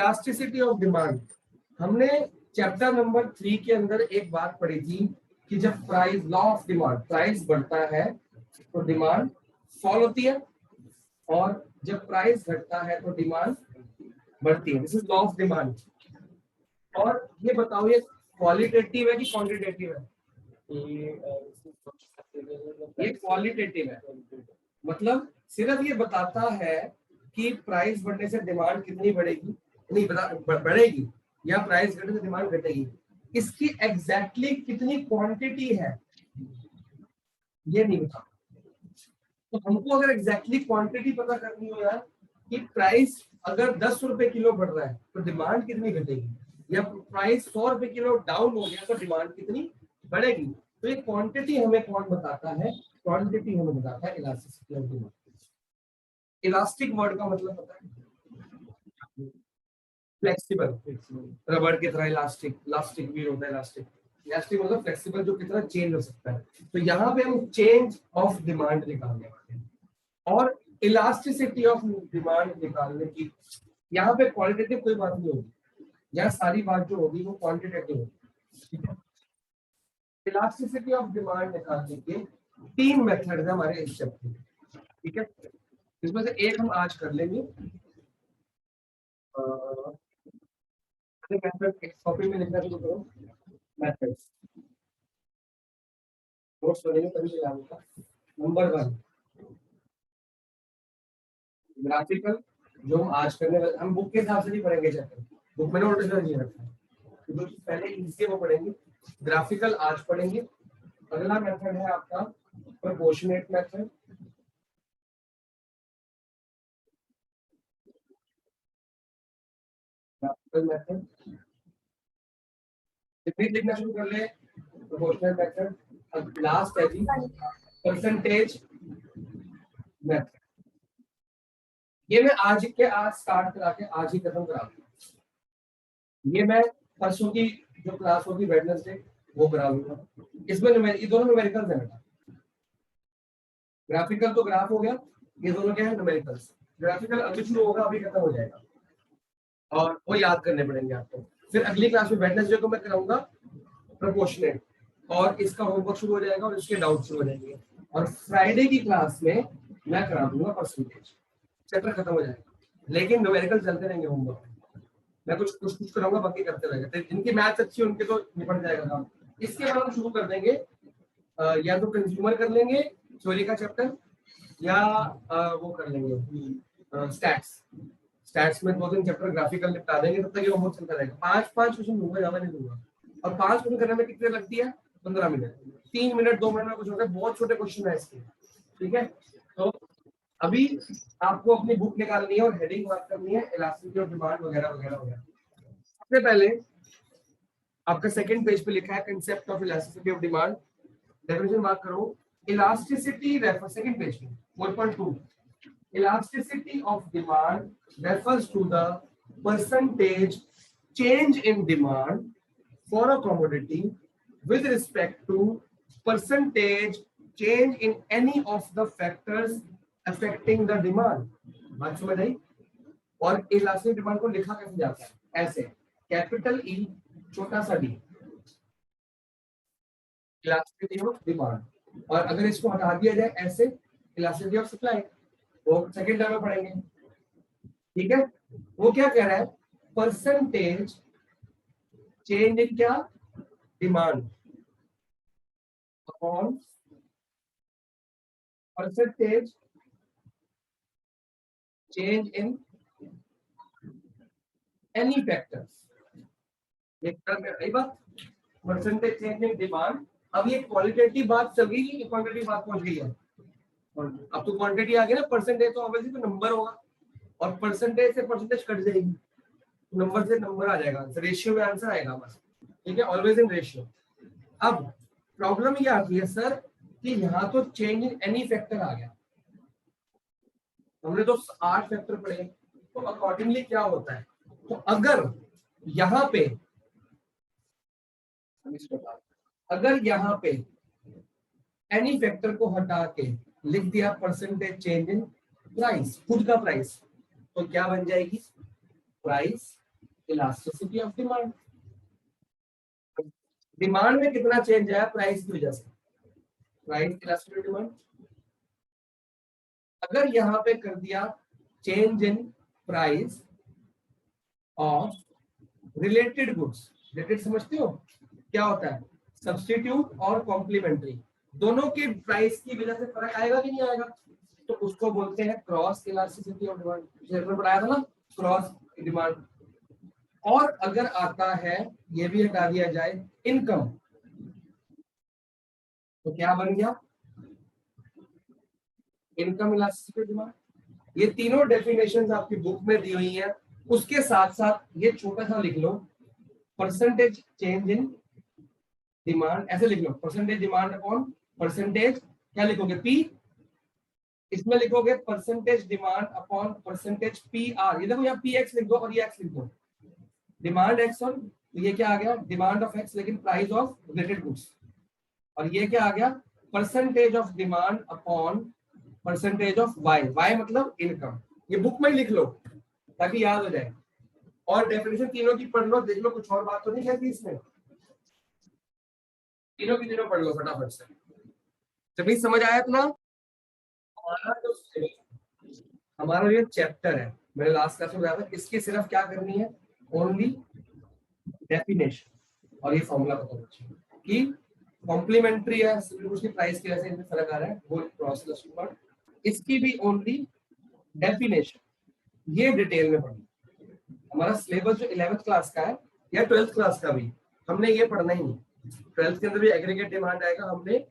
Elasticity of demand, हमने chapter number 3 के अंदर एक बात पढ़ी थी कि जब price, law of demand, price बढ़ता है तो डिमांड फॉल होती है और जब प्राइस घटता है तो डिमांड बढ़ती है। This is law of demand. और ये बताओ ये क्वालिटेटिव है कि क्वांटिटेटिव है? ये क्वालिटेटिव है, मतलब सिर्फ ये बताता है कि प्राइस बढ़ने से डिमांड कितनी बढ़ेगी, नहीं बढ़ेगी, या प्राइस घटने से डिमांड घटेगी। इसकी एग्जैक्टली कितनी क्वांटिटी है ये नहीं बता। तो हमको अगर एग्जैक्टली क्वांटिटी पता करनी हो यार कि प्राइस अगर 10 रुपए किलो बढ़ रहा है तो डिमांड कितनी घटेगी, या प्राइस 100 रुपए किलो डाउन हो गया तो डिमांड कितनी बढ़ेगी। तो ये क्वांटिटी हमें कौन बताता है? क्वांटिटी हमें बताता है elasticity of demand. Elastic word का मतलब पता है? फ्लेक्सिबल, रबड़ की तरह इलास्टिक, इलास्टिक भी होता है इलास्टिक। इलास्टिक मतलब फ्लेक्सिबल, जो कितना चेंज हो सकता है। तो यहाँ पे हम चेंज ऑफ डिमांड निकालने वाले हैं और इलास्टिसिटी ऑफ डिमांड निकालने की, यहाँ पे क्वालिटेटिव कोई बात नहीं होगी, यहाँ सारी बात जो होगी वो क्वांटिटेटिव होगी। इलास्टिसिटी ऑफ डिमांड निकालने के 3 मेथड है हमारे इस चैप्टर में, ठीक है। इसमें से एक हम आज कर लेंगे। कॉपी में लिखना शुरू करो, मेथड्स नोट्स करेंगे तभी याद होगा। नंबर 1 ग्राफिकल, जो हम आज करने वाले, हम बुक के हिसाब से नहीं पढ़ेंगे चैप्टर, बुक में नोट नहीं रखा है, जो पहले इजी वो पढ़ेंगे। ग्राफिकल आज पढ़ेंगे। अगला मेथड है आपका प्रोपोर्शनेट मेथड, ग्राफिकल मेथड लिखना शुरू कर ले। प्रोपोर्शनल मेथड, अब लास्ट है जी परसेंटेज मेथड। ये मैं आज स्टार्ट करा के आज ही खत्म करा दूंगा। ये मैं परसों की जो क्लास होगी वेडनेसडे वो करा लूंगा। इसमें ये दोनों न्यूमेरिकल्स हैं बेटा। ग्राफिकल तो ग्राफ हो गया, ये दोनों क्या है? न्यूमेरिकल्स। ग्राफिकल अभी शुरू होगा, अभी खत्म हो जाएगा और वो याद करने पड़ेंगे आपको। फिर अगली क्लास में वेडनेसडे को मैं कराऊंगा प्रोपोर्शनेट, और इसका होमवर्क शुरू हो जाएगा और इसके डाउट शुरू हो जाएंगे। और फ्राइडे की क्लास में मैं करा दूंगा परसेंटेज, चैप्टर खत्म हो जाएगा। लेकिन न्यूमेरिकल चलते रहेंगे होमवर्क, मैं कुछ कराऊंगा, बाकी करते रहेंगे। तो जिनकी मैथ्स अच्छी है उनके तो निपट जाएगा काम। इसके बाद हम शुरू कर देंगे या तो कंज्यूमर कर लेंगे थ्योरी का चैप्टर, या वो कर लेंगे स्टैट्स। स्टैट्स में 2-3 चैप्टर ग्राफिकल निपटा देंगे, तब तक ये होमवर्क चलता रहेगा। 5-5 क्वेश्चन दूंगा, ज्यादा नहीं दूंगा। और 5 क्वेश्चन करने में कितने लगती है? 15 मिनट, 3 मिनट 2 मिनट में कुछ होता है। बहुत छोटे क्वेश्चन है इसके, ठीक है। तो अभी आपको अपनी बुक निकालनी है और हेडिंग बात करनी है, इलास्टिसिटी ऑफ डिमांड वगैरह वगैरह वगैरह। सबसे पहले आपका सेकंड पेज पे लिखा है concept of elasticity of demand. Definition बात करो, इलास्टिसिटी रेफर, सेकंड पेज पे 4.2, elasticity of demand refers to the percentage change in demand for a commodity with respect to percentage change in any of the factors affecting the demand। बात समझ आई? और elastic demand को लिखा कैसे जाता है? ऐसे, कैपिटल ई छोटा सा डी, इलास्टिसिटी ऑफ डिमांड। और अगर इसको हटा दिया जाए ऐसे, इलास्टिसिटी ऑफ सप्लाई, वो सेकंड टर्म में पढ़ेंगे, ठीक है। वो क्या कह रहा है? परसेंटेज चेंज इन क्या? Demand upon percentage change in any factors. एक टर्म है, यही बात, परसेंटेज चेंज इन डिमांड। अब ये क्वालिटेटिव बात चल गई कि क्वांटिटी बात पहुंच गई है। अब तो क्वांटिटी आ गई ना, परसेंटेज तो ऑब्वियसली तो नंबर होगा, और परसेंटेज से परसेंटेज कट जाएगी, नंबर से नंबर आ जाएगा, रेशियो में आंसर आएगा बस, ठीक है, ऑलवेज इन रेशियो। अब प्रॉब्लम ये आती है सर कि यहाँ तो चेंज इन एनी फैक्टर आ गया, हमने तो 8 फैक्टर पढ़े, तो अकॉर्डिंगली क्या होता है? तो अगर यहाँ पे एनी फैक्टर को हटा के लिख दिया परसेंटेज चेंज इन प्राइस, खुद का प्राइस, तो क्या बन जाएगी? Price elasticity of demand, demand में कितना चेंज आया प्राइस की वजह से, प्राइस इलास्टिसिटी डिमांड। अगर यहां पे कर दिया change in price of related goods, related समझते हो क्या होता है, सब्स्टिट्यूट और कॉम्प्लीमेंट्री, दोनों के प्राइस की वजह से फर्क आएगा कि नहीं आएगा, तो उसको बोलते हैं क्रॉस इलास्टिसिटी ऑफ डिमांड, जैसे पढ़ाया था ना क्रॉस डिमांड। और अगर आता है, ये भी हटा दिया जाए, इनकम, तो क्या बन गया, इनकम इलास्टिसिटी डिमांड। ये तीनों डेफिनेशंस आपकी बुक में दी हुई है, उसके साथ साथ ये छोटा सा लिख लो, परसेंटेज चेंज इन डिमांड, ऐसे लिख लो, परसेंटेज डिमांड अपॉन परसेंटेज, क्या लिखोगे पी, इसमें लिखोगे percentage demand upon percentage P R, ये देखो यहाँ पी एक्स लिख दो और ये एक्स लिख दो, डिमांड एक्स और ये क्या आ गया, डिमांड ऑफ एक्स लेकिन प्राइस ऑफ रिलेटेड गुड्स, और ये क्या आ गया, percentage of demand upon percentage of Y, Y मतलब इनकम। ये बुक में ही लिख लो ताकि याद हो जाए, और डेफिनेशन तीनों की पढ़ लो, देख लो कुछ और बात तो नहीं कहती इसमें, तीनों की तीनों पढ़ लो फटाफट से, तभी समझ आया इतना। हमारा जो चैप्टर है, मैंने लास्ट क्लास में बताया था, इसकी सिर्फ क्या करनी है, ओनली डेफिनेशन और ये फॉर्मूला पता होना चाहिए कि कॉम्प्लीमेंट्री है, उसकी प्राइस की वजह से इनमें फर्क आ रहा है, वो क्रॉस इलास्टिक, इसकी भी ओनली डेफिनेशन, ये डिटेल में पढ़ना। हमारा सिलेबस जो 11th क्लास का है या 12th क्लास का भी, हमने ये पढ़ना ही नहीं। 12th के अंदर भी एग्रीगेट डिमांड आएगा, हमने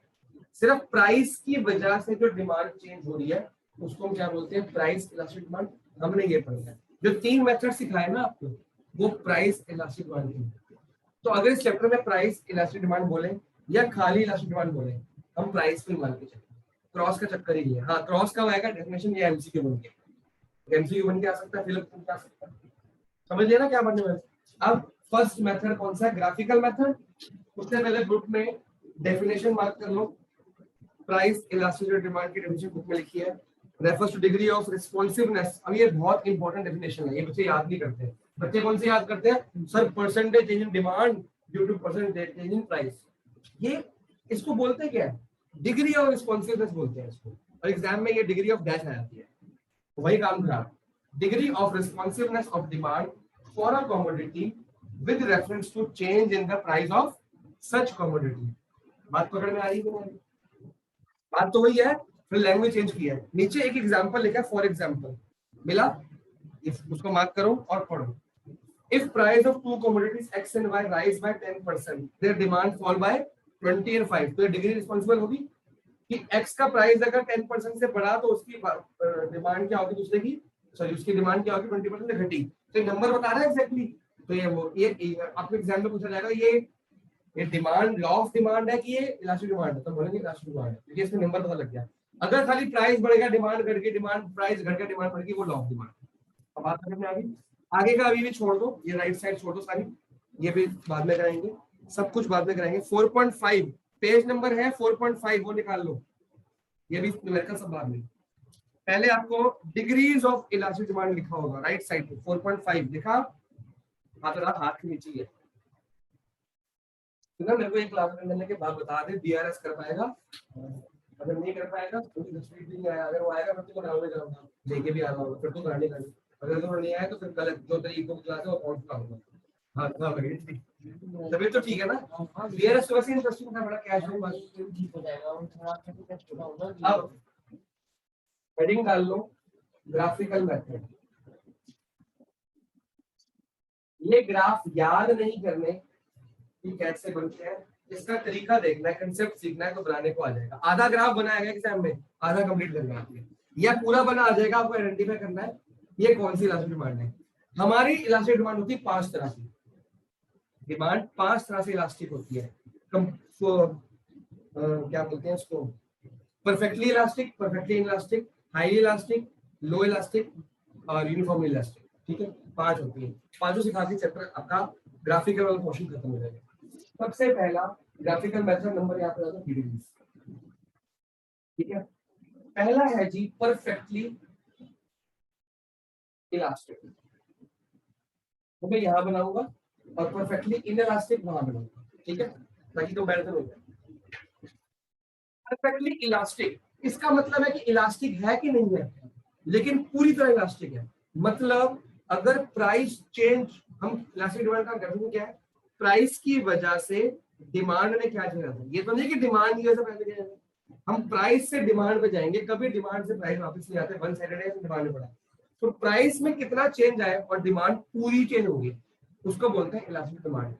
सिर्फ प्राइस की वजह से जो डिमांड चेंज हो रही है उसको हम क्या बोलते हैं, प्राइस इलास्टिक डिमांड, हमने ये पढ़ना है। जो 3 मेथड सिखाए ना आपको, वो प्राइस इलास्टिक डिमांड की। तो अगर इस चैप्टर में प्राइस इलास्टिक डिमांड बोले या खाली इलास्टिक डिमांड बोले, हम प्राइस को मान के चलते, क्रॉस का चक्कर ही नहीं है। हाँ, क्रॉस कब आएगा, डेफिनेशन ये एमसीक्यू बन के, एमसीक्यू बन के आ सकता है, फिलअप बन के आ सकता है, समझ लिया ना क्या बनने वाला। अब फर्स्ट मेथड कौन सा है, ग्राफिकल मेथड। उससे पहले ग्रुप में डेफिनेशन मार्क कर लो, प्राइस इलास्टिसिटी डिमांड की डेफिनेशन बुक में लिखी है, रेफर्स टू डिग्री ऑफ रिस्पांसिवनेस। अब ये बहुत इंपॉर्टेंट डेफिनेशन है, ये बच्चे याद नहीं करते। बच्चे कौन से याद करते हैं, sir percentage change in demand due to percentage change in price, ये इसको बोलते क्या है, डिग्री ऑफ रिस्पांसिवनेस बोलते हैं इसको, और एग्जाम में ये डिग्री ऑफ डैश आ जाती है, वही काम खराब, degree of responsiveness of demand for a commodity with reference to change in the price of such commodity. बात पकड़ में आ रही है, बात तो वही है, फिर लैंग्वेज चेंज किया है। नीचे एक एग्जांपल लिखा है, फॉर एग्जांपल मिला, उसको मार्क करो और पढ़ो। If price of two commodities X and Y rise by 10%, their demand fall by 20 and 5, तो डिग्री रिस्पांसिबल होगी कि एक्स का प्राइस अगर 10% से बढ़ा तो उसकी डिमांड क्या होगी दूसरे की, सॉरी उसकी डिमांड क्या होगी 20% से घटी, तो ये नंबर बता रहा है एग्जैक्टली। तो ये वो ये आपके एग्जाम में पूछा जाएगा, ये डिमांड लॉ ऑफ डिमांड है कि ये इलास्टिक डिमांड है, तो बोलेंगे इलास्टिक डिमांड है, क्योंकि इसमें नंबर पता लग गया। अगर खाली प्राइस बढ़ेगा डिमांड घट गई, डिमांड प्राइस घट गया डिमांड बढ़ गई, वो लॉ ऑफ डिमांड। अब बात करने में आगे का अभी भी छोड़ दो, ये राइट साइड छोड़ दो सारी, ये भी बाद में कराएंगे, सब कुछ बाद में कराएंगे। 4.5 पेज नंबर है 4.5, वो निकाल लो, ये भी न्यूमेरिकल सब बाद में। पहले आपको डिग्रीज ऑफ इलास्टिक डिमांड लिखा होगा राइट साइड पे, 4.5 लिखा, हाथ के नीचे है ना। मेरे को एक क्लास करने के बाद बता दे, बीआरएस कर पाएगा, अगर नहीं कर पाएगा तो नहीं आया, अगर वो आएगा तो कराऊंगा जाऊंगा, लेके भी आ रहा होगा, फिर तो कराने का नहीं, अगर तो नहीं आया तो फिर कल जो तरीकों की क्लास है वो कौन सा होगा। हाँ हाँ तभी तो ठीक है ना, बीआरएस तो वैसे इंटरेस्टिंग था, बड़ा कैश हो बस ठीक हो जाएगा। अब हेडिंग डाल लो, ग्राफिकल मेथड। ये ग्राफ याद नहीं करने कि कैसे बनते हैं, इसका तरीका देखना है, कंसेप्ट सीखना है तो बनाने को आ जाएगा। आधा ग्राफ बनाएगा एग्जाम में, आधा कंप्लीट करना है, या पूरा बना आ जाएगा, आपको आइडेंटिफाई करना है ये कौन सी इलास्टिक डिमांड है। हमारी इलास्टिक डिमांड होती है 5 तरह की, डिमांड 5 तरह से इलास्टिक होती है। क्या बोलते हैं इसको, perfectly elastic, perfectly elastic, highly elastic, low elastic और यूनिफॉर्मली इलास्टिक। ठीक है, 5 होती है, पांचों सिखा के चैप्टर आपका ग्राफिकल वाला पोर्शन खत्म हो जाएगा। सबसे पहला ग्राफिकल मेथड नंबर यहाँ पे आता है डिग्रीज। ठीक है, पहला है जी परफेक्टली इलास्टिक। तो मैं यहाँ बनाऊंगा और परफेक्टली इनइलास्टिक वहां बनाऊंगा, ठीक है, ताकि कंपैरिजन हो जाए। परफेक्टली इलास्टिक इसका मतलब है कि इलास्टिक है कि नहीं है, लेकिन पूरी तरह इलास्टिक है। मतलब अगर प्राइस चेंज, हम इलास्टिक डिमांड का डेफिनेशन क्या है, प्राइस की वजह से डिमांड में क्या चेंज आता है। ये तो नहीं कि डिमांड की वजह से प्राइस चेंज, हम प्राइस से डिमांड पे जाएंगे, कभी डिमांड से प्राइस वापस नहीं आते, वन साइडेड है, डिमांड में बढ़ा। तो प्राइस में कितना चेंज आए और डिमांड पूरी चेंज होगी, उसको बोलते हैं इलास्टिक डिमांड।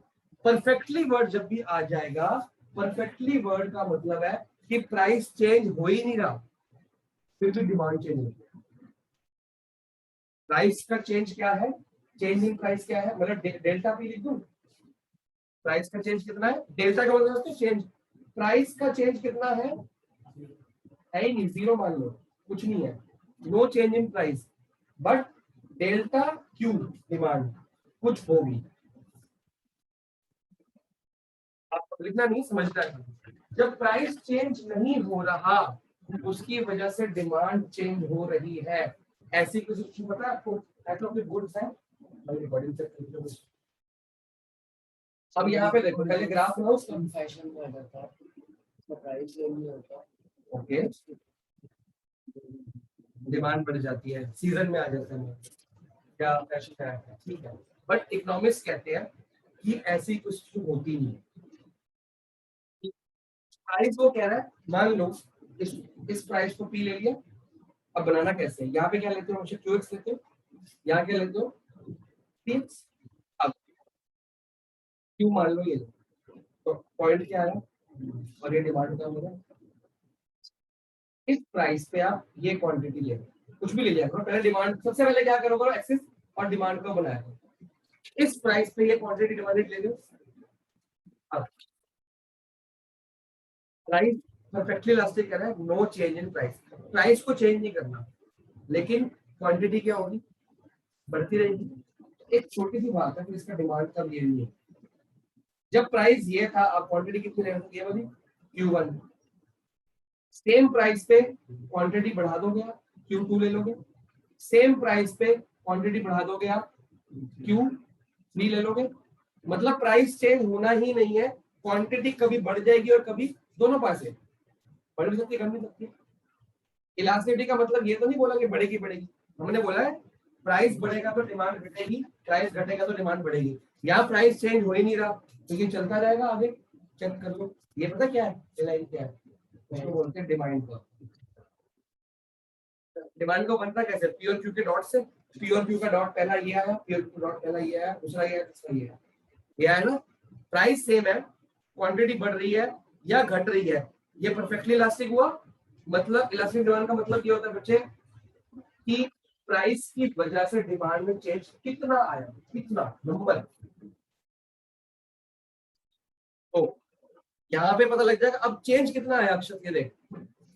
परफेक्टली वर्ड जब भी आ जाएगा, परफेक्टली वर्ड का मतलब है कि प्राइस चेंज हो ही नहीं रहा, फिर भी डिमांड चेंज होगी। प्राइस का चेंज क्या है, चेंज इन प्राइस क्या है, मतलब डेल्टा पी लिख दूं, प्राइस का चेंज कितना है, डेल्टा का मतलब चेंज, प्राइस का चेंज कितना है ही नहीं, जीरो मान लो, कुछ नहीं है, no change in price, but delta Q demand कुछ होगी। आप लिखना नहीं, समझना है। जब प्राइस चेंज नहीं हो रहा, उसकी वजह से डिमांड चेंज हो रही है, ऐसी कुछ पता है आपको, ऐसा कोई गुड्स है। अब यहाँ पे देखो, पहले ग्राफ बनाओ उसका, फैशन में आ जाता है, प्राइस नहीं होता, ओके, डिमांड बढ़ जाती है, सीजन में आ जाता है, क्या फैशन है, ठीक है। बट इकोनॉमिक्स कहते हैं कि ऐसी कुछ होती नहीं है। प्राइस वो कह रहा है, मान लो इस प्राइस को पी ले लिया, अब बनाना कैसे है, यहाँ पे क्या लेते हो, हमेशा क्यू एक्स लेते हो, यहाँ क्या लेते हो पी एक्स। अब क्यू मान लो ये लो, तो पॉइंट क्या है और ये डिमांड का होगा, इस प्राइस पे आप ये क्वांटिटी ले कुछ भी ले लिया करो, पहले डिमांड, सबसे पहले क्या करोगे एक्सेस और डिमांड को बनाया करो, इस प्राइस पे ये क्वांटिटी डिमांडेड ले लो। अब प्राइस परफेक्टली इलास्टिक है, no change in price, price को चेंज नहीं करना, लेकिन क्वांटिटी क्या होगी, बढ़ती रहेगी। एक छोटी सी बात है, तो इसका डिमांड कब ये नहीं है, जब प्राइस ये था, अब क्वांटिटी कितनी रहेगी, ये वाली Q1, सेम प्राइस पे क्वांटिटी बढ़ा दोगे आप, Q2 ले लोगे, सेम प्राइस पे क्वांटिटी बढ़ा दोगे आप, Q3 ले लोगे। मतलब प्राइस चेंज होना ही नहीं है, क्वांटिटी कभी बढ़ जाएगी और कभी दोनों पास है, बढ़ भी सकती है, कम भी सकती है। इलास्टिसिटी का मतलब ये तो नहीं बोला कि बढ़ेगी बढ़ेगी, हमने बोला है प्राइस बढ़ेगा तो डिमांड घटेगी, प्राइस घटेगा तो डिमांड बढ़ेगी। यहाँ प्राइस चेंज हो ही नहीं रहा, तो ये चलता रहेगा आगे, चेक कर लो। ये पता क्या है, ये लाइन क्या है, उसको बोलते हैं डिमांड का। डिमांड को बनता कैसे, प्योर क्यू के डॉट से, प्योर क्यू का डॉट पहला ये आया, प्योर क्यू डॉट पहला ये आया, दूसरा ये आया, तीसरा ये आया ना। प्राइस सेम है, क्वांटिटी बढ़ रही है या घट रही है, ये परफेक्टली इलास्टिक हुआ। मतलब इलास्टिक डिमांड का मतलब ये होता है बच्चे कि प्राइस की वजह से डिमांड में चेंज कितना आया, कितना नंबर। तो यहाँ पे पता लग जाएगा अब चेंज कितना आया, अक्षर के देख,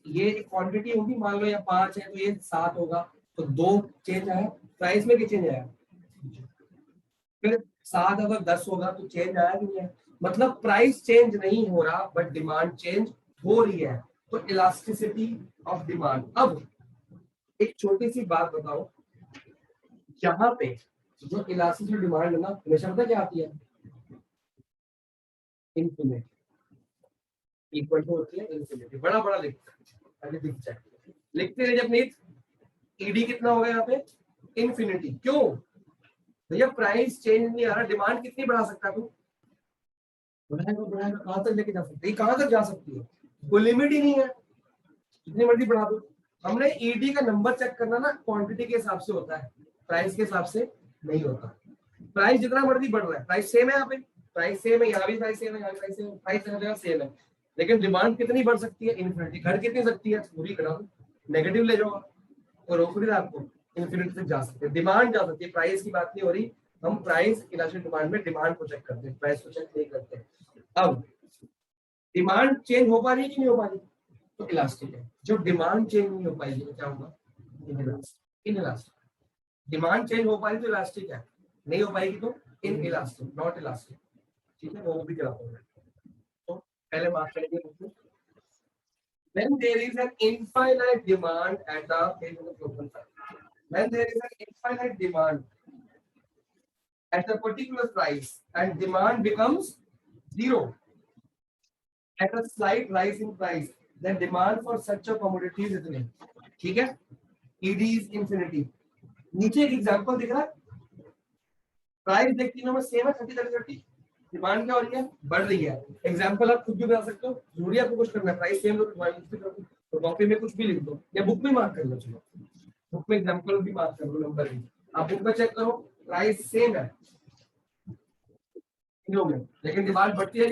ये क्वांटिटी होगी मान लो या 5 है तो ये 7 होगा, तो 2 चेंज आया, प्राइस में क्या चेंज आया, फिर 7 अगर 10 होगा तो चेंज आया नहीं है। मतलब प्राइस चेंज नहीं हो रहा बट डिमांड चेंज हो रही है, तो इलास्टिसिटी ऑफ डिमांड। अब एक छोटी सी बात बताओ, यहाँ पे जो इलास्टिसिटी डिमांड है ना, हमेशा पता क्या आती है, इन्फिनिट, इक्वल टू होती है इन्फिनिटी, बड़ा बड़ा लिखते रहे जब नहीं, ईडी कितना होगा यहाँ पे, इन्फिनिटी। क्यों भैया, प्राइस चेंज नहीं आ रहा, डिमांड कितनी बढ़ा सकता है तू, बढ़ाएगा बढ़ाएगा, कहां तक लेके जा सकती है, कहां तक जा सकती है, कोई लिमिट ही नहीं है, जितनी मर्जी बढ़ा दो। हमने ईडी का नंबर चेक करना ना क्वांटिटी के हिसाब से होता है, प्राइस के हिसाब से नहीं होता। प्राइस जितना मर्जी बढ़ रहा है, प्राइस सेम है यहाँ पे, प्राइस सेम है, यहाँ भी प्राइस सेम है, यहाँ भी प्राइस सेम है, प्राइस हर जगह सेम है, लेकिन डिमांड कितनी बढ़ सकती है, इन्फिनिटी। घट कितनी सकती है, पूरी करा नेगेटिव ले जाओ और रोक भी आपको, इन्फिनिटी तक जा सकते हैं, डिमांड जा सकती है, प्राइस की बात नहीं हो रही। हम प्राइस इलास्टिक डिमांड में डिमांड को चेक करते हैं, प्राइस को चेक नहीं करते। अब डिमांड चेंज हो पा रही है कि नहीं हो पा रही, तो इलास्टिक है। जो डिमांड चेंज नहीं हो पाएगी तो क्या होगा, इनइलास्टिक। डिमांड चेंज हो पाएगी तो इलास्टिक है, नहीं हो पाएगी तो इन इलास्टिक, नॉट इलास्टिक, ठीक है, वो भी करा होगा। तो पहले बात करेंगे, when there is an infinite demand at the when there is an infinite demand at a particular price and demand becomes zero at a slight rise in price, then demand for such a commodity is इतने. ठीक है, ED is infinity. नीचे एक example दिख रहा है, price देख तीनों में सेम है 30 30 30, डिमांड क्या हो रही है, बढ़ रही है. एग्जांपल आप खुद भी बता सकते हो, जरूरी आपको कुछ करना है, प्राइस सेम तो कॉपी में कुछ भी लिख दो या बुक में मार्क कर लो. चलो बुक में एग्जांपल भी मार्क कर लो, नंबर भी आप बुक में चेक करो, प्राइस सेम है तीनों में, लेकिन डिमांड बढ़ती जा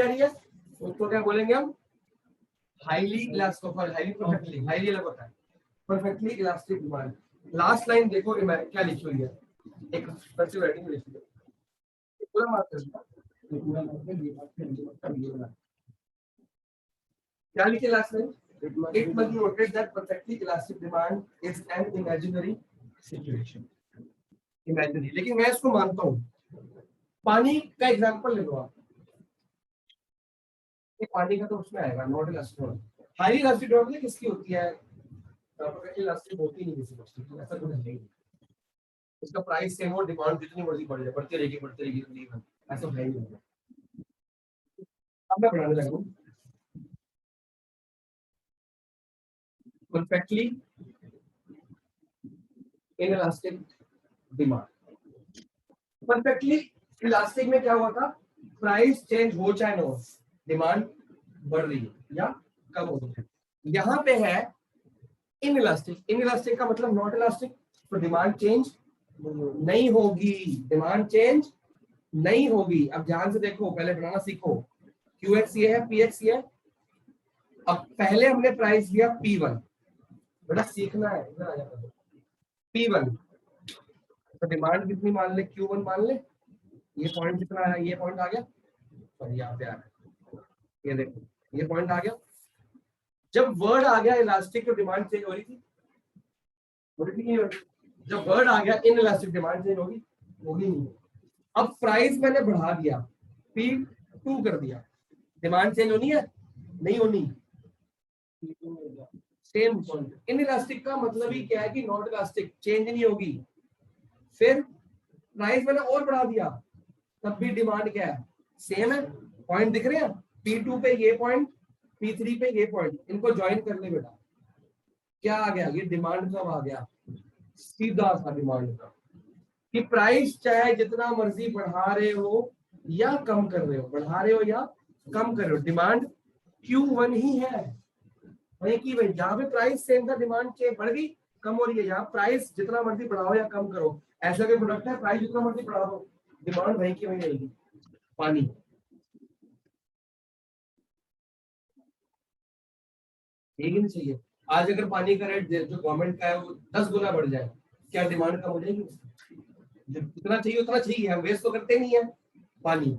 रही है. उसको क्या बोलेंगे हम, हाईली इलास्टिक, हाईली अलग होता है, perfectly elastic demand. Last line देखो क्या लिखी हुई है, एक कर्सिव राइटिंग में लिखी है, पूरा मार्क कर दिया, पूरा मार्क कर दिया. क्या लिखे last line, it must be noted that perfectly elastic demand is an imaginary situation. Imaginary, लेकिन मैं इसको मानता हूँ. पानी का एग्जांपल ले लो आप, पानी का तो उसमें आएगा not elastic. Highly elastic demand किसकी होती है, इलास्टिक होती नहीं किसी वस्तु की, ऐसा कुछ नहीं. इसका प्राइस सेम हो, डिमांड जितनी मर्जी बढ़ जाए, बढ़ती रहेगी, ऐसा है नहीं. अब मैं बढ़ाने लगा हूं, perfectly inelastic demand. Perfectly elastic में क्या हुआ था, प्राइस चेंज हो चाहे ना हो, डिमांड बढ़ रही है या कम हो रही है. यहाँ पे है इनइलास्टिक. इनइलास्टिक का मतलब नॉट इलास्टिक, तो डिमांड चेंज नहीं होगी, डिमांड चेंज नहीं होगी. अब ध्यान से देखो, पहले बनाना सीखो. QX ये है, PX ये है. अब पहले हमने प्राइस लिया P1, बेटा सीखना है, इधर आ जाता है. P1 तो डिमांड कितनी मान ले, Q1 मान ले. ये पॉइंट कितना है, ये पॉइंट आ गया, और यहाँ पे आ गया, ये देखो ये पॉइंट आ गया. जब वर्ड आ गया इलास्टिक तो डिमांड चेंज हो रही थी, नहीं हो रही. जब वर्ड आ गया इन इलास्टिक, डिमांड चेंज होगी नहीं. अब प्राइस मैंने बढ़ा दिया, P2 कर दिया, डिमांड चेंज होनी है, नहीं होनी, सेम. इन इलास्टिक का मतलब ही क्या है कि नॉट इलास्टिक, चेंज नहीं होगी. फिर प्राइस मैंने और बढ़ा दिया, तब भी डिमांड क्या है, सेम है. पॉइंट दिख रहे हैं, P2 पे ये पॉइंट, P3 पे ये पॉइंट, इनको ज्वाइन कर ले बेटा. क्या आ गया, ये डिमांड कब आ गया, सीधा सा डिमांड का, कि प्राइस चाहे जितना मर्जी बढ़ा रहे हो या कम कर रहे हो, बढ़ा रहे हो या कम कर रहे हो, डिमांड Q1 ही है. वही की वही, जहां पे प्राइस सेम था, डिमांड चेंज बढ़ गई, कम हो रही है. यहाँ प्राइस जितना मर्जी बढ़ाओ या कम करो, ऐसा कोई प्रोडक्ट है प्राइस जितना मर्जी बढ़ा दो, डिमांड वही की वही रहेगी. पानी, ठीक ही नहीं चाहिए. आज अगर पानी का रेट जो गवर्नमेंट का है वो 10 गुना बढ़ जाए, क्या डिमांड कम हो जाएगी, जितना चाहिए उतना चाहिए, हम वेस्ट तो करते नहीं है पानी.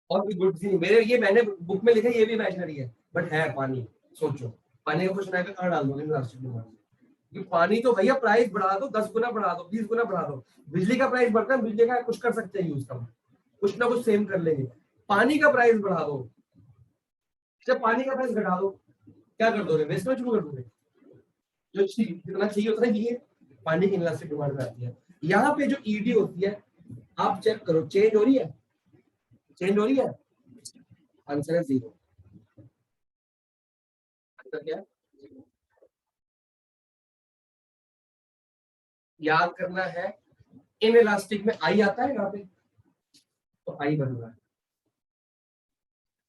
और भी गुड थिंग, मेरे ये मैंने बुक में लिखा, ये भी इमेजिनरी है बट है पानी. सोचो पानी का क्वेश्चन आएगा, कहाँ डाल दोगे प्लास्टिक में. ये पानी तो भैया प्राइस बढ़ा दो, 10 गुना बढ़ा दो, 20 गुना बढ़ा दो. बिजली का प्राइस बढ़ता है, बिजली का कुछ कर सकते हैं यूज, का कुछ ना कुछ सेम कर लेंगे. पानी का प्राइस बढ़ा दो, जब पानी का प्राइस घटा दो, क्या कर दोगे, वेस्ट में शुरू कर दोगे. जो जितना चाहिए उतना ही है, पानी की इलास्टिक डिमांड में आती है. यहाँ पे जो ईडी होती है, आप चेक करो, चेंज हो रही है, चेंज हो रही है, आंसर है 0. आंसर क्या है, याद करना है. इन इलास्टिक में आई आता है यहाँ पे, तो आई बन रहा है.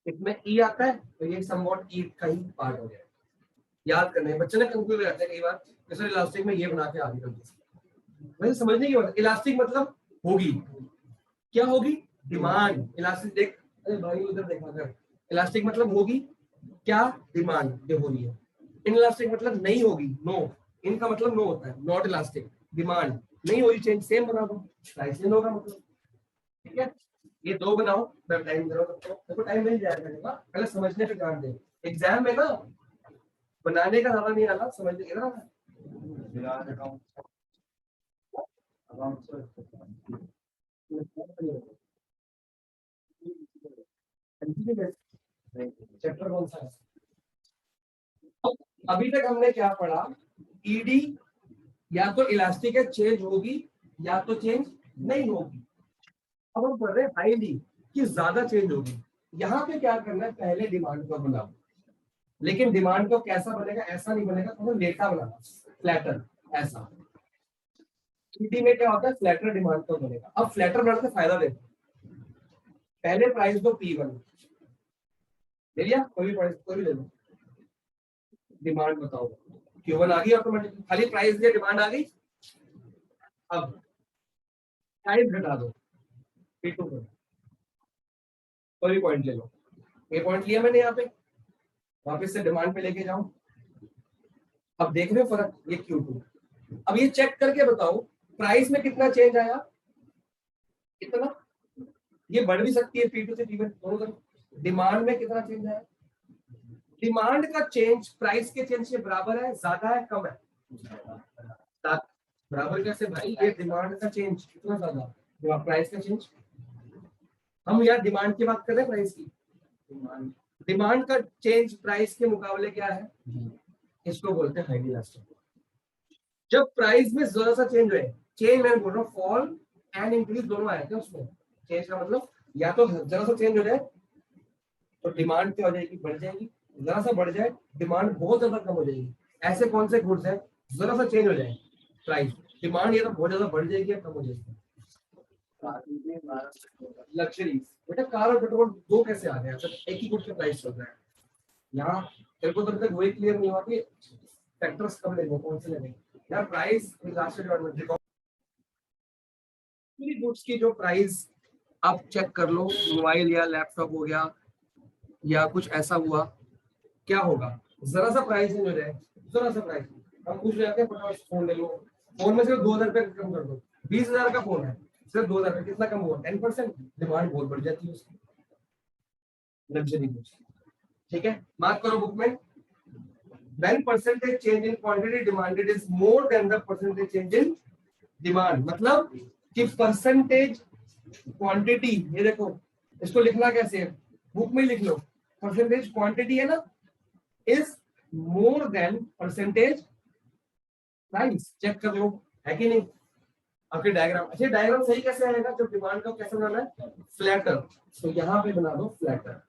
इसमें ई आता है, तो ये समवॉट ई का ही पार्ट हो गया. याद करना है, बच्चे ने कंफ्यूज हो जाते हैं कई बार, जैसे इलास्टिक में ये बना के आ गई. वैसे समझने की बात, इलास्टिक मतलब होगी, क्या होगी, डिमांड. इलास्टिक देख, अरे भाई उधर देखा कर, इलास्टिक मतलब होगी क्या, डिमांड जो हो रही है. इनइलास्टिक मतलब नहीं होगी, नो. इनका मतलब नो होता है, नॉट इलास्टिक, डिमांड नहीं हो रही, चेंज सेम बना दो, प्राइस चेंज होगा मतलब. ठीक है, ये दो बनाओ, मैं टाइम दे रहा हूं, देखो टाइम मिल जाएगा, पहले समझने पे ध्यान दें. एग्जाम में ना बनाने का ज्यादा नहीं आना, समझने के ना. चैप्टर कौन सा है, अभी तक हमने क्या पढ़ा, ईडी या तो इलास्टिक है, चेंज होगी या तो चेंज नहीं होगी। अब हम पढ़ रहे हैं हाईली कि ज्यादा चेंज होगी। यहाँ पे क्या करना है, पहले डिमांड को बनाओ, लेकिन डिमांड को कैसा बनेगा, ऐसा नहीं बनेगा, थोड़ा लेटा बनाना, फ्लैटर ऐसा। पीटी में क्या होता है, फ्लैटर डिमांड को बनेगा। अब फ्लैटर बनाने का फायदा देखो, पहले प्राइस दो P1, ले लिया, कोई प्राइस कोई भी ले लो, डिमांड बताओ, Q1 आ गई ऑटोमेटिक, खाली प्राइस दिया डिमांड आ गई। अब टाइम घटा दो, P2 को कोई भी पॉइंट ले लो, ये पॉइंट लिया मैंने यहाँ पे, वापस से डिमांड पे लेके जाऊं। अब देख रहे हो फर्क, ये Q2। अब ये चेक करके बताओ प्राइस में कितना चेंज आया, कितना, ये बढ़ भी सकती है P2 से P1 दोनों तरफ। डिमांड में कितना चेंज आया, डिमांड का चेंज प्राइस के चेंज से बराबर है, ज्यादा है, कम है, बराबर कैसे भाई, ये डिमांड का चेंज कितना ज्यादा, प्राइस का चेंज। हम यार डिमांड की बात कर रहे हैं, प्राइस की, डिमांड का चेंज प्राइस के मुकाबले क्या है, इसको बोलते हैं हाईली इलास्टिक। जब प्राइस में जरा सा चेंज हुए, चेंज मैं बोल रहा हूँ, फॉल एंड इंक्रीज दोनों आए थे उसमें, चेंज का मतलब या तो जरा सा चेंज हो जाए तो डिमांड क्या हो जाएगी, बढ़ जाएगी, जरा सा बढ़ जाए डिमांड बहुत ज्यादा कम हो जाएगी। ऐसे कौन से गुड्स है, जरा सा चेंज हो जाए प्राइस, डिमांड या तो बहुत ज्यादा बढ़ जाएगी या कम हो जाएगी। लग्जरी, बेटा कार और पेट्रोल दो कैसे आ गए, एक ही गुड्स का प्राइस चल रहा है यहाँ, तेरे को तब तक वही क्लियर नहीं हुआ कि फैक्टर्स कब लेंगे, कौन से लेंगे यार, प्राइस गुड्स की जो प्राइस आप चेक कर लो, मोबाइल या लैपटॉप हो गया या कुछ ऐसा हुआ, क्या होगा, जरा सा प्राइस चेंज हो जाए, जरा सा प्राइस, हम पूछ रहे हैं फोन ले लो, फोन में सिर्फ 2000 रुपये कम कर दो, 20,000 का फोन है, सिर्फ 2000 रुपये, कितना कम हुआ, 10%, डिमांड बहुत बढ़ जाती है उसकी, लग्जरी गुड्स। ठीक है, मार्क करो बुक में, when percentage change in quantity demanded is more than the percentage change in demand, मतलब कि परसेंटेज क्वांटिटी, ये देखो इसको लिखना कैसे है, बुक में लिख लो, परसेंटेज क्वांटिटी है ना, is more than percentage price, check कर लो है कि नहीं, आपके डायग्राम। अच्छा डायग्राम सही कैसे आएगा, जब डिमांड का कैसे बनाना है, फ्लैटर, तो यहाँ पे बना दो फ्लैटर,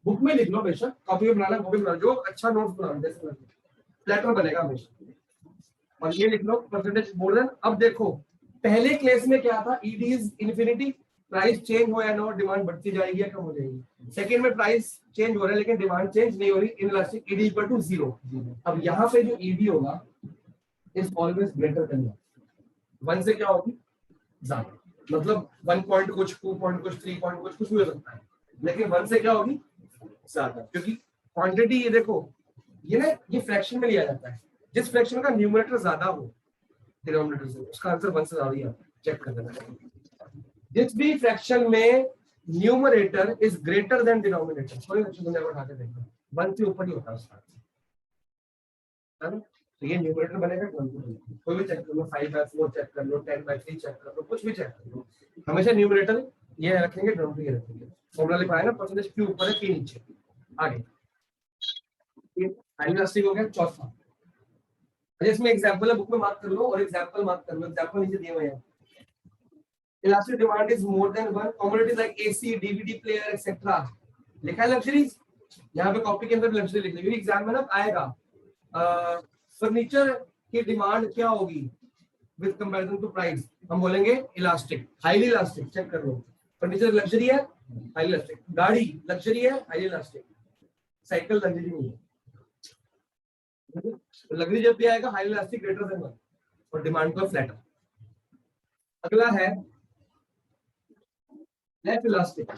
बुक में लिख लो, बेशक कॉपी में बनाना, कॉपी बना जो अच्छा नोट्स बनाना, जैसे फ्लैटर बनेगा हमेशा, और ये लिख लो परसेंटेज मोर देन। अब देखो पहले केस में क्या था, ED is infinity, price change हो या ना हो डिमांड बढ़ती जाएगी या कम हो जाएगी। सेकंड में प्राइस चेंज हो रहा है लेकिन डिमांड चेंज नहीं हो रही, इनइलास्टिक, ईडी इक्वल टू 0। अब यहाँ पे जो ईडी होगा इज ऑलवेज ग्रेटर देन 1 से क्या होगी ज्यादा, मतलब 1 पॉइंट कुछ, 2 पॉइंट कुछ, 3 पॉइंट कुछ, कुछ भी हो सकता है, लेकिन 1 से क्या होगी ज्यादा, क्योंकि क्वांटिटी, ये देखो ये ना, ये फ्रैक्शन में लिया जाता है, जिस फ्रैक्शन का न्यूमरेटर ज्यादा हो डिनोमिनेटर से, उसका आंसर 1 से ज्यादा ही आता है, चेक कर देना। जिस भी फ्रैक्शन में numerator is greater than denominator, कोई बच्चे को उठा के देखो 1 से ऊपर ही होता है उसका, है ना, तो ये न्यूमरेटर बनेगा 1 से, कोई भी चेक कर लो, 5/4 चेक कर लो, 10/3 चेक कर लो, कुछ भी चेक कर लो, हमेशा न्यूमरेटर ये रखेंगे, डिनोमिनेटर ये रखेंगे। फॉर्मूला लिखा है ना, परसेंटेज Q ऊपर है, P नीचे, आगे इलास्टिक हो गया चौथा। इसमें एग्जांपल है, बुक में मार्क कर लो और एग्जांपल मार्क कर लो, एग्जांपल नीचे दिए हुए हैं। Elastic demand is more then 1 commodities like AC, DVD player etcetera, लिखा है लग्जरीज, यहाँ पे कॉपी के अंदर लग्जरी लिख लो, एग्जाम में ना आएगा, फर्नीचर की डिमांड क्या होगी विद कंपैरिजन टू प्राइस, हम बोलेंगे इलास्टिक, हाईली इलास्टिक, चेक कर लो, फर्नीचर लग्जरी है, हाईली इलास्टिक, गाड़ी लग्जरी है, हाईली इलास्टिक, साइकिल लग्जरी नहीं है, लग्जरी जब भी आएगा हाई इलास्टिक ग्रेटर देन 1 और डिमांड का फ्लैटर। अगला है लेस इलास्टिक,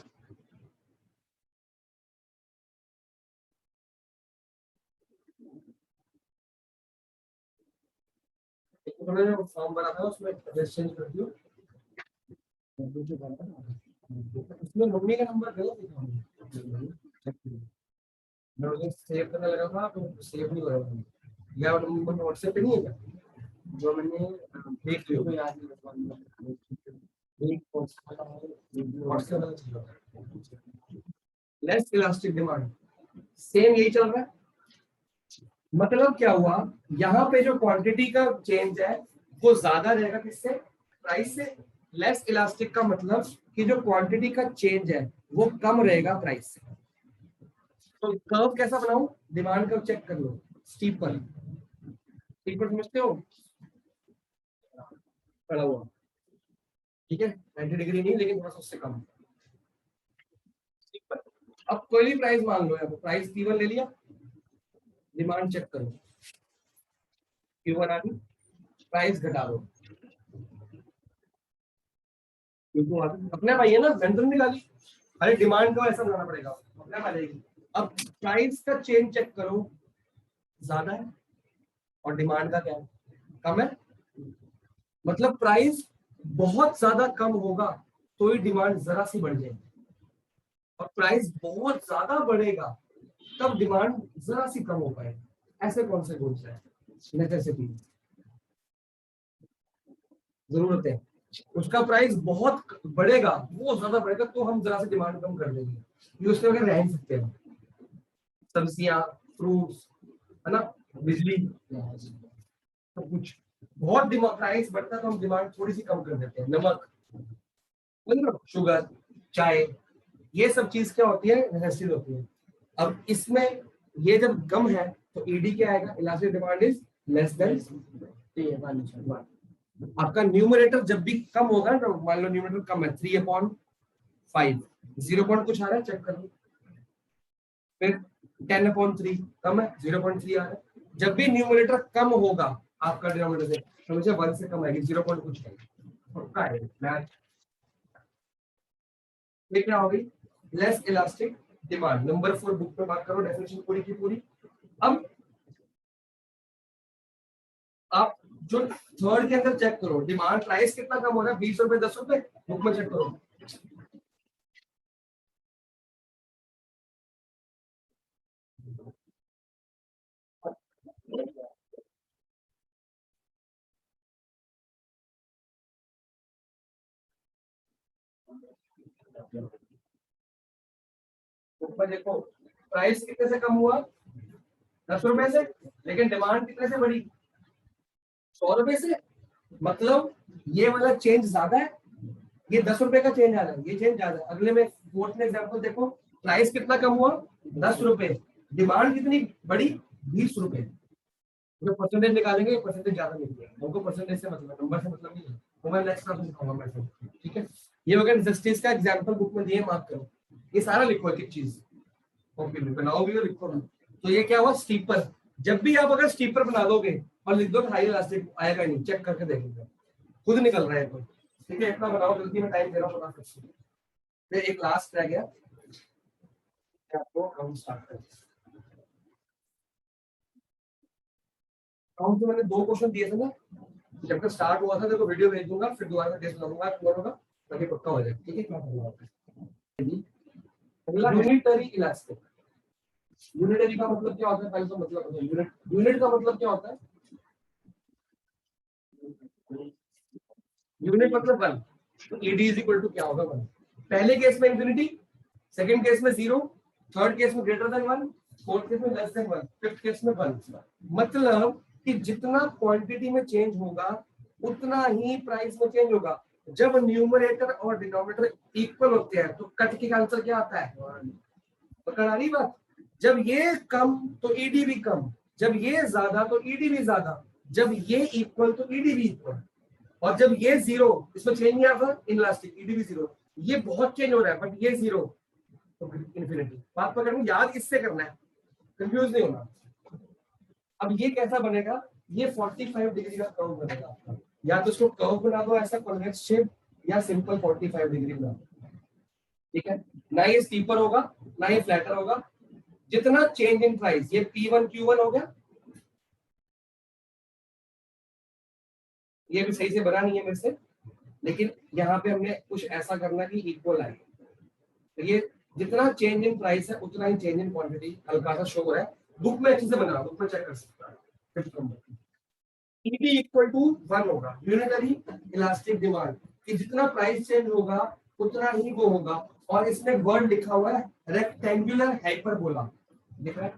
उन्होंने जो फॉर्म भरा था उसमें एड्रेस चेंज कर दियो, उसमें मम्मी का नंबर गलत लिखा है, मैं सेव करने लगा था तो सेव नहीं हो रहा, या नंबर व्हाट्सएप पे नहीं है क्या, जो मैंने देख लियो याद नहीं, लेस इलास्टिक डिमांड, सेम यही चल रहा है, मतलब क्या हुआ, यहाँ पे जो क्वांटिटी का चेंज है वो ज्यादा रहेगा किससे, प्राइस से, लेस इलास्टिक का मतलब कि जो क्वांटिटी का चेंज है वो कम रहेगा प्राइस से। तो कर्व कैसा बनाऊं? डिमांड कर्व चेक कर लो, स्टीपर। स्टीपर समझते हो? पड़ा हुआ, ठीक है, 90 डिग्री नहीं लेकिन थोड़ा सा उससे कम। स्टीपर। अब कोई भी प्राइस मान लो, यहाँ प्राइस P1 ले लिया, डिमांड चेक करो, Q1 आ गई, प्राइस घटा दो, अपने भाई है ना, वेंडर निकाली, अरे डिमांड को ऐसा बनाना पड़ेगा, अपने आ जाएगी। अब प्राइस का चेंज चेक करो, ज्यादा है और डिमांड का क्या है, कम है। मतलब प्राइस बहुत ज्यादा कम होगा तो ही डिमांड जरा सी बढ़ जाएगी, और प्राइस बहुत ज्यादा बढ़ेगा तब डिमांड जरा सी कम हो पाएगी। ऐसे कौन से गुड्स है? नेसेसिटी, जरूरत है, उसका प्राइस बहुत बढ़ेगा, बहुत ज्यादा बढ़ेगा तो हम जरा सी डिमांड कम कर देंगे, ये उसके बगैर रह नहीं सकते हैं। सब्जियां, फ्रूट्स, है ना, बिजली, सब कुछ बहुत डिमांड प्राइस बढ़ता है तो हम डिमांड थोड़ी सी कम कर देते हैं। नमक, शुगर, चाय, ये सब चीज क्या होती है, नेसेसिटी होती है। अब इसमें ये जब कम है तो ईडी क्या आएगा, elastic demand is less than. आपका न्यूमरेटर जब भी कम होगा ना, मान लो न्यूमरेटर कम है 3/5, 0 पॉइंट कुछ आ रहा है चेक कर लो, फिर 10/3 कम है 0.3 आ रहा है। जब भी न्यूमरेटर कम होगा आपका डिनोमिनेटर से, हमेशा 1 से कम आएगी, 0 पॉइंट कुछ आएगी। ये क्या होगी, less elastic demand. Number 4 book पे बात करो, डेफिनेशन पूरी की पूरी। अब आप जो थर्ड के अंदर चेक करो, डिमांड प्राइस कितना कम हो रहा है, 20 रुपए 10 रुपए, बुक में चेक करो। बुक में देखो प्राइस कितने से कम हुआ, 10 रुपए से, लेकिन डिमांड कितने से बढ़ी, 100 रुपए से। मतलब ये वाला चेंज ज्यादा है, ये 10 रुपए का चेंज आ रहा है, ये चेंज ज्यादा है। अगले में फोर्थ में एग्जांपल देखो, प्राइस कितना कम हुआ, 10 रुपए, डिमांड कितनी बढ़ी, 20 रुपए। जो परसेंटेज निकालेंगे परसेंटेज ज्यादा निकलेगा, हमको परसेंटेज से मतलब, नंबर से मतलब नहीं है, वो मैं नेक्स्ट क्लास में सिखाऊंगा मैं, ठीक है। ये अगर जस्टिस का एग्जांपल बुक में दिए, मार्क करो, ये सारा लिखो एक एक चीज, कॉपी में बनाओगे तो लिखो ना। तो ये क्या हुआ, स्टीपर। जब भी आप अगर स्टीपर बना दोगे और लिख दो हाई इलास्टिक, आएगा नहीं, चेक करके देखेंगे, खुद निकल रहा है तो, ठीक है। इतना बनाओ, जल्दी में टाइम दे रहा हूँ, बना सकते हो। फिर एक लास्ट रह गया, आपको हम स्टार्ट करें। काउंट में मैंने 2 क्वेश्चन दिए थे ना, जब तक स्टार्ट हुआ था तो वीडियो भेज दूंगा, फिर दोबारा टेस्ट करूंगा दोनों का, ताकि पक्का हो जाए, ठीक है। क्या करना है, अगला यूनिटरी इलास्टिक। यूनिटरी का मतलब क्या होता है, पहले तो मतलब यूनिट, यूनिट का मतलब क्या होता है, यूनिट मतलब 1, तो ईडी इज इक्वल टू क्या होगा, 1। पहले केस में इंफिनिटी, सेकंड केस में 0, थर्ड केस में ग्रेटर देन 1, फोर्थ केस में लेस देन 1, फिफ्थ केस में 1। मतलब कि जितना क्वांटिटी में चेंज होगा उतना ही प्राइस में चेंज होगा। जब न्यूमरेटर और डिनोमिनेटर इक्वल होते हैं तो कट के आंसर क्या आता है, पकड़ आ रही बात। जब ये कम तो ईडी भी कम, जब ये ज्यादा तो ईडी भी ज्यादा, जब ये इक्वल तो ईडी भी इक्वल, और जब ये 0, इसमें चेंज नहीं आता, इनलास्टिक, ईडी भी 0। ये बहुत चेंज हो रहा है बट ये 0, तो इन्फिनिटी। बात पकड़, याद इससे करना है, कंफ्यूज नहीं होना। अब ये कैसा बनेगा, ये 45 डिग्री का कर्व बनेगा आपका, या तो इसको कर्व बना दो ऐसा कॉन्वेक्स शेप, या सिंपल 45 डिग्री बना दो, ठीक है। ना ये स्टीपर होगा ना ये फ्लैटर होगा। जितना चेंज इन प्राइस, ये P1 Q1 हो गया, ये भी सही से बना नहीं है मेरे से, लेकिन यहाँ पे हमने कुछ ऐसा करना कि इक्वल आए। तो ये जितना चेंज इन प्राइस है उतना ही चेंज इन क्वांटिटी हल्का सा शो हो रहा है। बुक में अच्छे से बना, बुक में चेक कर सकता है। ईडी इक्वल टू 1 होगा, यूनिटरी इलास्टिक डिमांड, कि जितना प्राइस चेंज होगा उतना ही वो होगा। और इसमें वर्ड लिखा हुआ है रेक्टेंगुलर हाइपरबोला, दिख रहा है,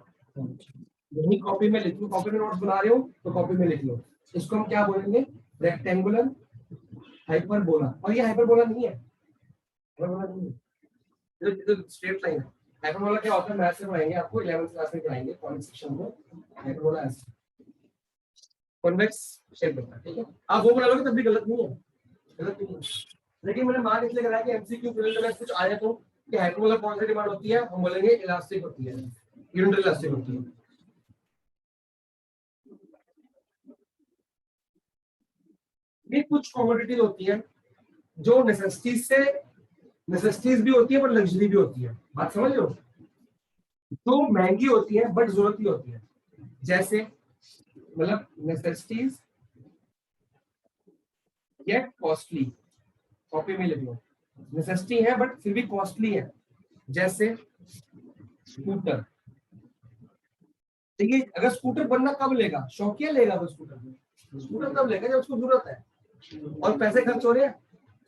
यही कॉपी में लिख लो, कॉपी में नोट्स बना रहे हो तो कॉपी में लिख लो। इसको हम क्या बोलेंगे, रेक्टेंगुलर हाइपरबोला, और ये हाइपरबोला नहीं है, हाइपरबोला नहीं है, ये तो स्ट्रेट लाइन है। हाइपरबोला क्या होता है मैथ्स में पढ़ाएंगे आपको, 11th क्लास में पढ़ाएंगे कॉन्वेक्स सेक्शन में। हाइपरबोला ऐसे कॉन्वेक्स शेप होता है, ठीक है। आप वो बना लोगे तब भी गलत नहीं है, गलत नहीं है। लेकिन मैंने मार्क इसलिए कराया कि एमसीक्यू फील्ड में कुछ आया तो कि हाइपरबोला कौन सी डिमांड होती है, हम बोलेंगे इलास्टिक होती है, यूनिट इलास्टिक होती है। ये कुछ कमोडिटीज होती है जो नेसेसिटीज भी होती है पर लग्जरी भी होती है, बात समझ लो। जो महंगी होती है बट जरूरती होती है, जैसे मतलब नेसेसिटीज येट कॉस्टली, कॉपी में लिख लो, नेसेसिटी है बट फिर भी कॉस्टली है, जैसे स्कूटर। देखिए अगर स्कूटर बनना कब लेगा, शौकिया लेगा वो स्कूटर कब लेगा जब उसको जरूरत है और पैसे खर्च हो रहे हैं।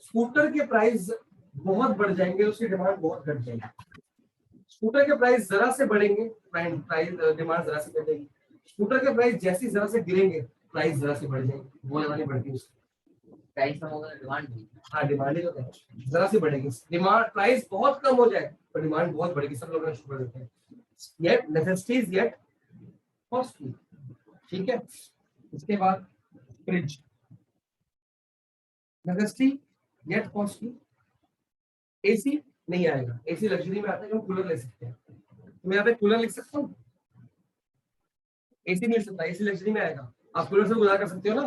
स्कूटर के प्राइस बहुत बढ़ जाएंगे, उसकी डिमांड बहुत घट जाएगी। स्कूटर के प्राइस जरा से बढ़ेंगे, प्राइस डिमांड जरा से घटेगी। स्कूटर के प्राइस जैसे जरा से गिरेंगे प्राइस जरा से बढ़ जाएगी, वो वाली बढ़ती है प्राइस कम होगा डिमांड भी, हाँ डिमांड ही तो है, जरा सी बढ़ेगी। डिमांड प्राइस बहुत कम हो जाए पर डिमांड बहुत बढ़ेगी, सब लोग शुक्र देते हैं। येट नेसेसिटीज येट कॉस्टली, ठीक है। इसके बाद fridge, necessity yet costly. AC नहीं आएगा, एसी लग्जरी में आता है, हम कूलर ले सकते हैं, तो मैं यहाँ पे कूलर लिख सकता हूँ, एसी नहीं लिख सकता, एसी लग्जरी में आएगा। आप कूलर से गुजारा कर सकते हो ना,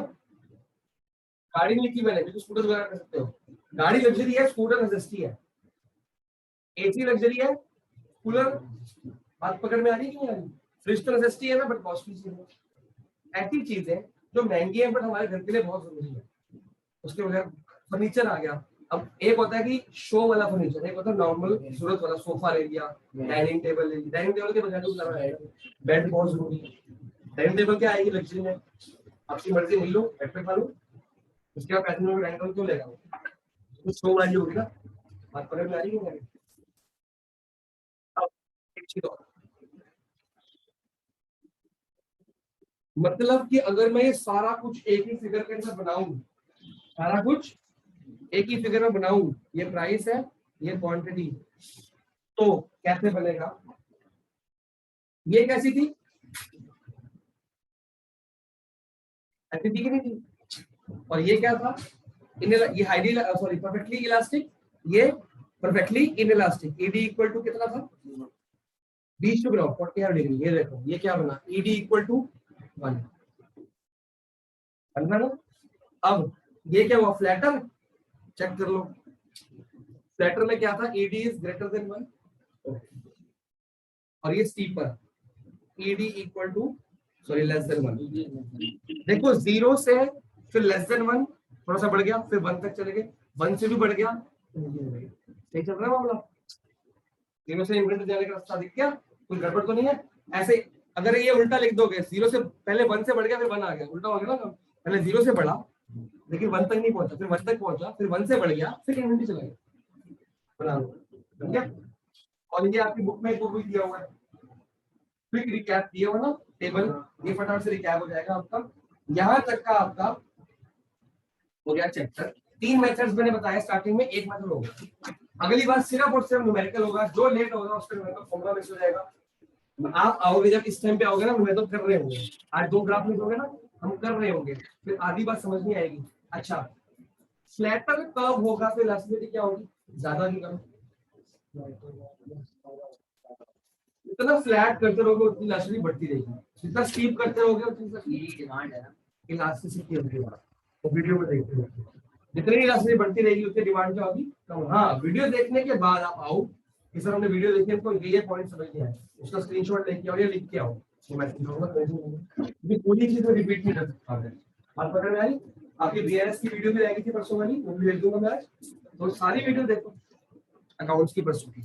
गाड़ी नहीं लिखी मैंने क्योंकि स्कूटर गुजारा कर सकते हो। गाड़ी लग्जरी है, स्कूटर नेसेसिटी है, एसी लग्जरी है, कूलर बात पकड़ में आ रही कि नहीं आ रही। फ्रिज तो नेसेसिटी है ना बट कॉस्टली चीज है। ऐसी चीज है जो महंगी है बट हमारे घर के लिए बहुत जरूरी है। उसके बगैर फर्नीचर आ गया। अब एक होता है कि शो वाला फर्नीचर, एक होता है नॉर्मल जरूरत वाला, सोफा ले लिया, डाइनिंग टेबल ले लिया। डाइनिंग टेबल के बगैर तो बेड बहुत जरूरी है। डाइनिंग टेबल क्या आएगी लग्जरी में, आपकी मर्जी मिल लो बेड पे खा लो, उसके बाद पैसे में डाइनिंग टेबल क्यों लेगा, कुछ शो वाली होगी ना, बात पकड़ में आ रही है। अब एक चीज और, मतलब कि अगर मैं ये सारा कुछ एक ही फिगर के अंदर बनाऊं, सारा कुछ एक ही फिगर में बनाऊं, ये प्राइस है ये क्वांटिटी, तो कैसे बनेगा। ये कैसी थी, ऐसी थी कि नहीं थी, और ये क्या था, ये हाईली सॉरी परफेक्टली इलास्टिक, ये perfectly inelastic. ED equal to कितना था, बीच टू ग्राउंड 45 डिग्री। ये देखो ये क्या बना, ईडी इक्वल टू 1 बनना ना। अब ये क्या हुआ, फ्लैटर, चेक कर लो, फ्लैटर में क्या था, ईडी इज ग्रेटर देन 1, और ये steeper, ED equal to sorry less than 1। देखो 0 से फिर लेस देन 1 थोड़ा सा बढ़ गया, फिर 1 तक चले गए, 1 से भी बढ़ गया, सही चल रहा है मामला। 0 से इनफिनिटी जाने का रास्ता दिख गया, कोई गड़बड़ तो नहीं है। ऐसे अगर ये उल्टा लिख दोगे, 0 से पहले 1 से बढ़ गया फिर 1 आ गया, उल्टा हो गया ना, पहले 0 से बढ़ा लेकिन 1 तक नहीं पहुंचा, फिर 1 तक पहुंचा, फिर 1 से बढ़ गया, फिर इनफिनिटी चला गया, बना लो, ठीक है। और ये आपकी बुक में वो भी दिया हुआ है, क्विक रिकैप दिया हुआ ना टेबल, ये फटाफट से रिकैप हो जाएगा आपका। यहां तक का आपका हो गया चैप्टर। 3 मेथड्स मैंने बताया स्टार्टिंग में, एक मेथड होगा, अगली बार सिर्फ और सिर्फ न्यूमेरिकल होगा, जो लेट होगा उसका न्यूमेरिकल फॉर्मूला मिस हो जाएगा। आप आओगे जब इस टाइम पे आओगे ना, न्यूमेरिकल कर रहे होंगे, आज 2 ग्राफ लिखोगे ना, हम कर रहे होंगे, फिर आधी बात समझ नहीं आएगी। अच्छा फ्लैटर कब होगा, फिर इलास्टिसिटी क्या होगी, ज्यादा नहीं कम, जितना फ्लैट करते रहोगे उतनी इलास्टिसिटी बढ़ती रहेगी, जितना स्टीप करते रहोगे उतनी डिमांड है ना इलास्टिसिटी होगी। तो वीडियो में देखते हैं जितनी इलास्टिसिटी बढ़ती रहेगी उतनी डिमांड क्या होगी कम। हाँ वीडियो देखने के बाद आप आओ कि सर हमने वीडियो देखी हमको ये पॉइंट समझ नहीं आया, उसका स्क्रीनशॉट लेके आओ या लिख के आओ, तो मैं समझाऊंगा, पूरी चीज रिपीट नहीं कर सकता। बात पकड़ में आई, आपकी बीआरएस की वीडियो भी रहेगी थी परसों वाली, वो भी भेज दूंगा मैं आज, तो सारी वीडियो देखो अकाउंट्स की परसों की।